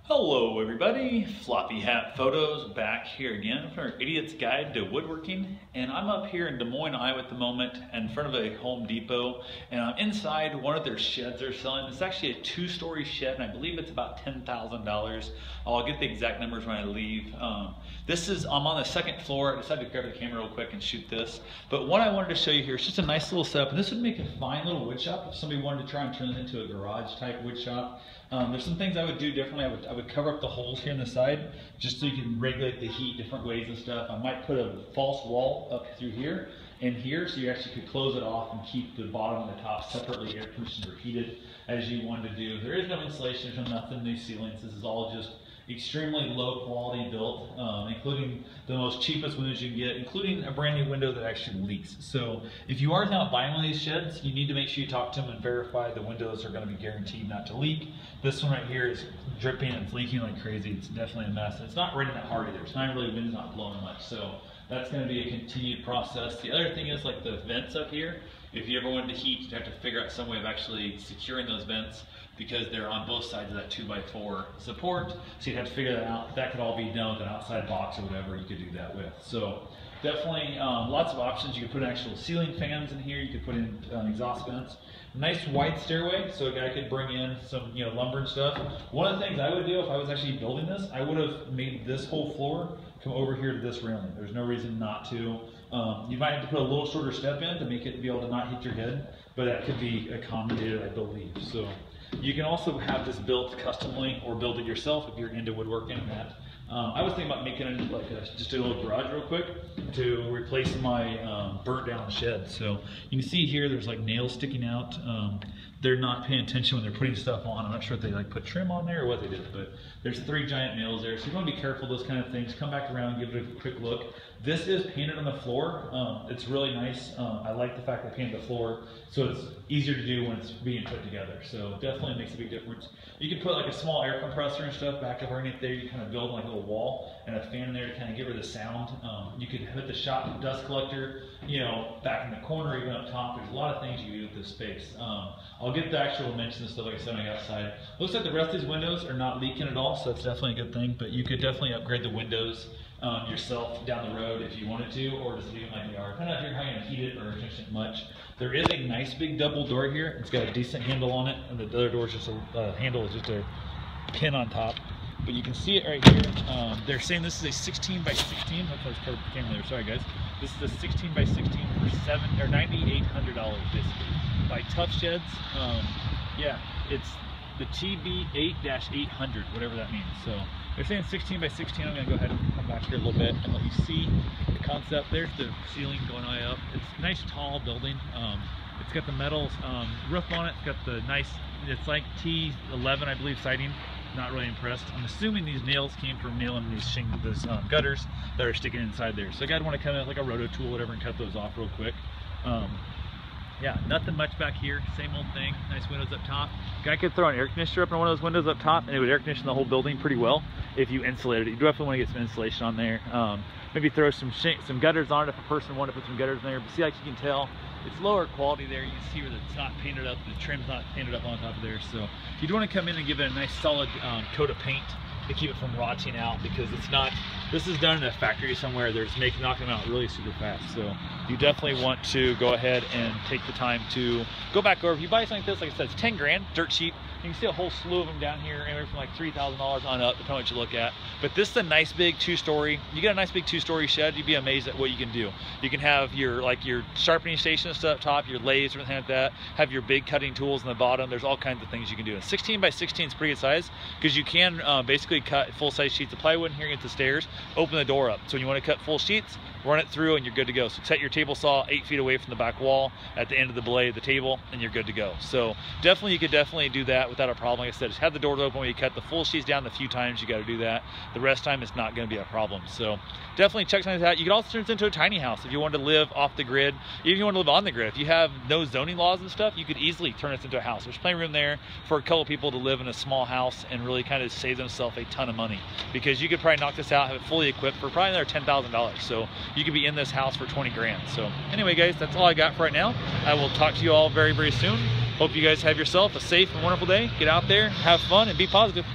Hello everybody, Floppy Hat Photos back here again for our Idiot's Guide to Woodworking, and I'm up here in Des Moines, Iowa at the moment in front of a Home Depot, and I'm inside one of their sheds they're selling. It's actually a two-story shed, and I believe it's about $10,000. I'll get the exact numbers when I leave. I'm on the second floor. I decided to grab the camera real quick and shoot this, but what I wanted to show you here is just a nice little setup, and this would make a fine little wood shop if somebody wanted to try and turn it into a garage type wood shop. There's some things I would do differently. I would cover up the holes here on the side just so you can regulate the heat different ways and stuff. I might put a false wall up through here and here so you actually could close it off and keep the bottom and the top separately air conditioned or heated as you wanted to do. There is no insulation, there's no nothing, new ceilings. This is all just extremely low quality built, including the most cheapest windows you can get, including a brand new window that actually leaks. So if you are now buying one of these sheds, you need to make sure you talk to them and verify the windows are going to be guaranteed not to leak. This one right here is dripping and it's leaking like crazy. It's definitely a mess. It's not raining that hard either. It's not really, wind's not blowing much. So that's going to be a continued process. The other thing is like the vents up here. If you ever wanted to heat, you have to figure out some way of actually securing those vents because they're on both sides of that 2x4 support. So you'd have to figure that out. That could all be done with an outside box or whatever you could do that with. So definitely lots of options. You could put actual ceiling fans in here. You could put in exhaust vents. Nice wide stairway, so a guy could bring in some lumber and stuff. One of the things I would do if I was actually building this, I would have made this whole floor come over here to this railing. There's no reason not to. You might have to put a little shorter step in to make it be able to not hit your head, but that could be accommodated, I believe. So you can also have this built customly or build it yourself if you're into woodworking and that. I was thinking about making it like just a little garage real quick to replace my burnt down shed. So you can see here there's like nails sticking out. They're not paying attention when they're putting stuff on. I'm not sure if they like put trim on there or what they did, but there's 3 giant nails there. So you want to be careful of those kind of things. Come back around and give it a quick look. This is painted on the floor. It's really nice. I like the fact they painted the floor, so it's easier to do when it's being put together. So definitely makes a big difference. You can put like a small air compressor and stuff back up underneath there. You kind of build like a little wall and a fan in there to kind of get rid of the sound. You could put the shop dust collector, back in the corner, even up top. There's a lot of things you can do with this space. I'll get the actual dimensions and stuff like I said on the outside. Looks like the rest of these windows are not leaking at all, so that's definitely a good thing. But you could definitely upgrade the windows yourself down the road if you wanted to, or just leave them like they are. Depending on if you're how you're going to heat it or finish it much. There is a nice big double door here. It's got a decent handle on it, and the other door is just a handle is just a pin on top. But you can see it right here. They're saying this is a 16 by 16. Hopefully it's perfect camera there. Sorry guys. This is a 16 by 16 for $9,800 basically by Tough Sheds. Yeah, it's the TB8-800, whatever that means. So they're saying 16 by 16. I'm going to go ahead and come back here a little bit and let you see the concept. There's the ceiling going high up. It's a nice tall building. It's got the metal roof on it. It's got the nice, it's like T11 I believe siding. Not really impressed. I'm assuming these nails came from nailing these gutters that are sticking inside there. So a guy would want to come in like a roto tool or whatever and cut those off real quick. Yeah, nothing much back here. Same old thing. Nice windows up top. Guy could throw an air conditioner up in one of those windows up top, and it would air condition the whole building pretty well if you insulated it. You definitely want to get some insulation on there. Maybe throw some gutters on it if a person wanted to put some gutters in there. But see, like you can tell, it's lower quality there. You can see where it's not painted up, the trim's not painted up on top of there. So you'd want to come in and give it a nice solid coat of paint to keep it from rotting out, because it's not, this is done in a factory somewhere. They're just knocking them out really super fast. So you definitely want to go ahead and take the time to go back over. If you buy something like this, like I said, it's 10 grand, dirt cheap. You can see a whole slew of them down here, anywhere from like $3,000 on up, depending on what you look at. But this is a nice big 2-story. You get a nice big 2-story shed, you'd be amazed at what you can do. You can have your sharpening station and stuff up top, your lathes or anything like that. Have your big cutting tools in the bottom. There's all kinds of things you can do. And 16 by 16 is pretty good size, because you can basically cut full-size sheets of plywood in here, get the stairs, open the door up. So when you want to cut full sheets, run it through and you're good to go. So set your table saw 8 feet away from the back wall at the end of the blade of the table and you're good to go. So definitely, you could definitely do that without a problem. Like I said, just have the doors open when you cut the full sheets down. The few times you got to do that. The rest of the time it's not going to be a problem. So definitely check something like that. You could also turn this into a tiny house if you wanted to live off the grid. Even if you want to live on the grid, if you have no zoning laws and stuff, you could easily turn this into a house. There's plenty of room there for a couple people to live in a small house and really kind of save themselves a ton of money, because you could probably knock this out, have it fully equipped for probably another $10,000. So you could be in this house for 20 grand. So anyway guys, that's all I got for right now. I will talk to you all very, very soon. Hope you guys have yourself a safe and wonderful day. Get out there, have fun, and be positive.